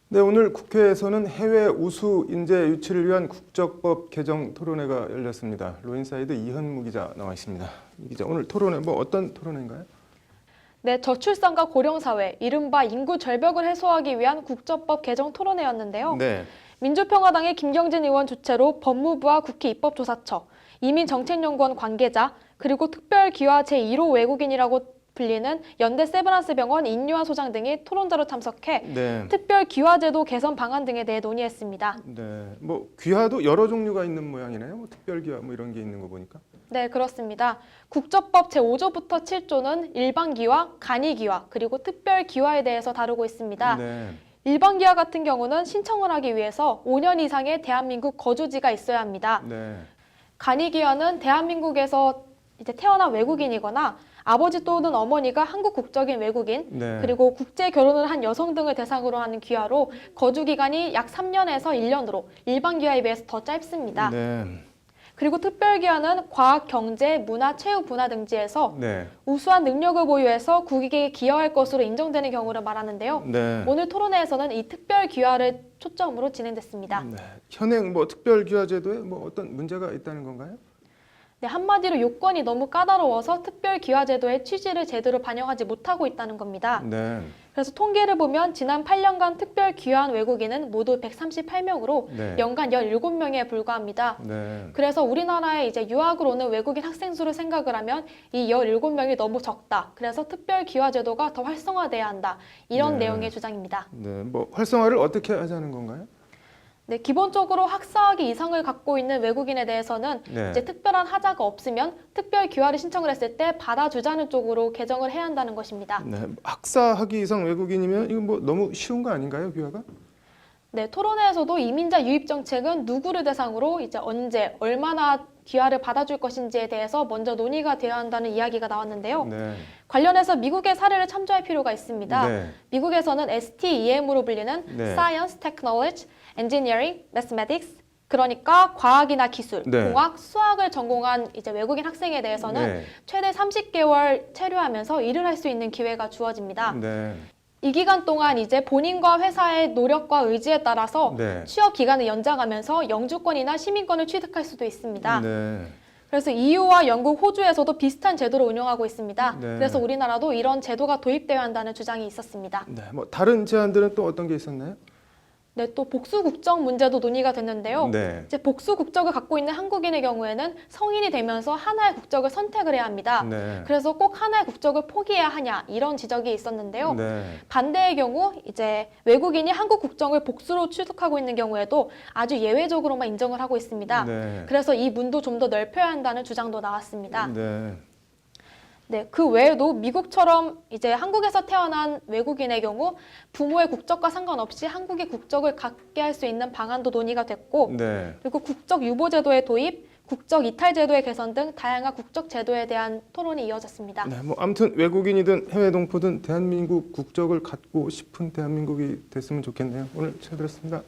네, 오늘 국회에서는 해외 우수 인재 유치를 위한 국적법 개정 토론회가 열렸습니다. 로인사이드 이현무 기자 나와 있습니다. 이 기자, 오늘 토론회 어떤 토론회인가요? 네, 저출산과 고령사회, 이른바 인구 절벽을 해소하기 위한 국적법 개정 토론회였는데요. 네. 민주평화당의 김경진 의원 주최로 법무부와 국회 입법조사처, 이민정책연구원 관계자, 그리고 특별기화 제1호 외국인이라고 불리는 연대 세브란스병원 인유한 소장 등이 토론자로 참석해 네. 특별기화제도 개선 방안 등에 대해 논의했습니다. 네. 귀화도 여러 종류가 있는 모양이네요. 특별기화 이런 게 있는 거 보니까. 네, 그렇습니다. 국적법 제5조부터 7조는 일반기화, 간이기화, 그리고 특별기화에 대해서 다루고 있습니다. 네. 일반기화 같은 경우는 신청을 하기 위해서 5년 이상의 대한민국 거주지가 있어야 합니다. 네. 간이기화는 대한민국에서 이제 태어난 외국인이거나 아버지 또는 어머니가 한국 국적인 외국인, 네. 그리고 국제 결혼을 한 여성 등을 대상으로 하는 기화로 거주 기간이 약 3년에서 1년으로 일반 기화에 비해서 더 짧습니다. 네. 그리고 특별기화는 과학, 경제, 문화, 체육 분야 등지에서 네. 우수한 능력을 보유해서 국익에 기여할 것으로 인정되는 경우를 말하는데요. 네. 오늘 토론회에서는 이 특별기화를 초점으로 진행됐습니다. 네. 현행 특별기화 제도에 어떤 문제가 있다는 건가요? 네, 한마디로 요건이 너무 까다로워서 특별기화제도의 취지를 제대로 반영하지 못하고 있다는 겁니다. 네. 그래서 통계를 보면 지난 8년간 특별기화한 외국인은 모두 138명으로 네. 연간 17명에 불과합니다. 네. 그래서 우리나라에 이제 유학을 오는 외국인 학생 수를 생각을 하면 이 17명이 너무 적다. 그래서 특별기화제도가 더 활성화돼야 한다. 이런 네. 내용의 주장입니다. 네. 활성화를 어떻게 하자는 건가요? 네, 기본적으로 학사학위 이상을 갖고 있는 외국인에 대해서는 네. 이제 특별한 하자가 없으면 특별 기화를 신청을 했을 때 받아주자는 쪽으로 개정을 해야 한다는 것입니다. 네. 학사 학위 이상 외국인이면 이거 너무 쉬운 거 아닌가요, 귀화가? 네, 토론회에서도 이민자 유입 정책은 누구를 대상으로 이제 언제, 얼마나 귀화를 받아줄 것인지에 대해서 먼저 논의가 되어야 한다는 이야기가 나왔는데요. 네. 관련해서 미국의 사례를 참조할 필요가 있습니다. 네. 미국에서는 STEM으로 불리는 네. Science, Technology, Engineering, Mathematics, 그러니까 과학이나 기술, 네. 공학, 수학을 전공한 이제 외국인 학생에 대해서는 네. 최대 30개월 체류하면서 일을 할 수 있는 기회가 주어집니다. 네. 이 기간 동안 이제 본인과 회사의 노력과 의지에 따라서 네. 취업 기간을 연장하면서 영주권이나 시민권을 취득할 수도 있습니다. 네. 그래서 EU와 영국, 호주에서도 비슷한 제도를 운영하고 있습니다. 네. 그래서 우리나라도 이런 제도가 도입되어야 한다는 주장이 있었습니다. 네. 다른 제안들은 또 어떤 게 있었나요? 네, 또 복수 국적 문제도 논의가 됐는데요. 네. 이제 복수 국적을 갖고 있는 한국인의 경우에는 성인이 되면서 하나의 국적을 선택을 해야 합니다. 네. 그래서 꼭 하나의 국적을 포기해야 하냐 이런 지적이 있었는데요. 네. 반대의 경우 이제 외국인이 한국 국적을 복수로 취득하고 있는 경우에도 아주 예외적으로만 인정을 하고 있습니다. 네. 그래서 이 문도 좀 더 넓혀야 한다는 주장도 나왔습니다. 네. 네, 그 외에도 미국처럼 이제 한국에서 태어난 외국인의 경우 부모의 국적과 상관없이 한국의 국적을 갖게 할 수 있는 방안도 논의가 됐고, 네. 그리고 국적 유보 제도의 도입, 국적 이탈 제도의 개선 등 다양한 국적 제도에 대한 토론이 이어졌습니다. 네. 아무튼 외국인이든 해외 동포든 대한민국 국적을 갖고 싶은 대한민국이 됐으면 좋겠네요. 오늘 잘 들었습니다.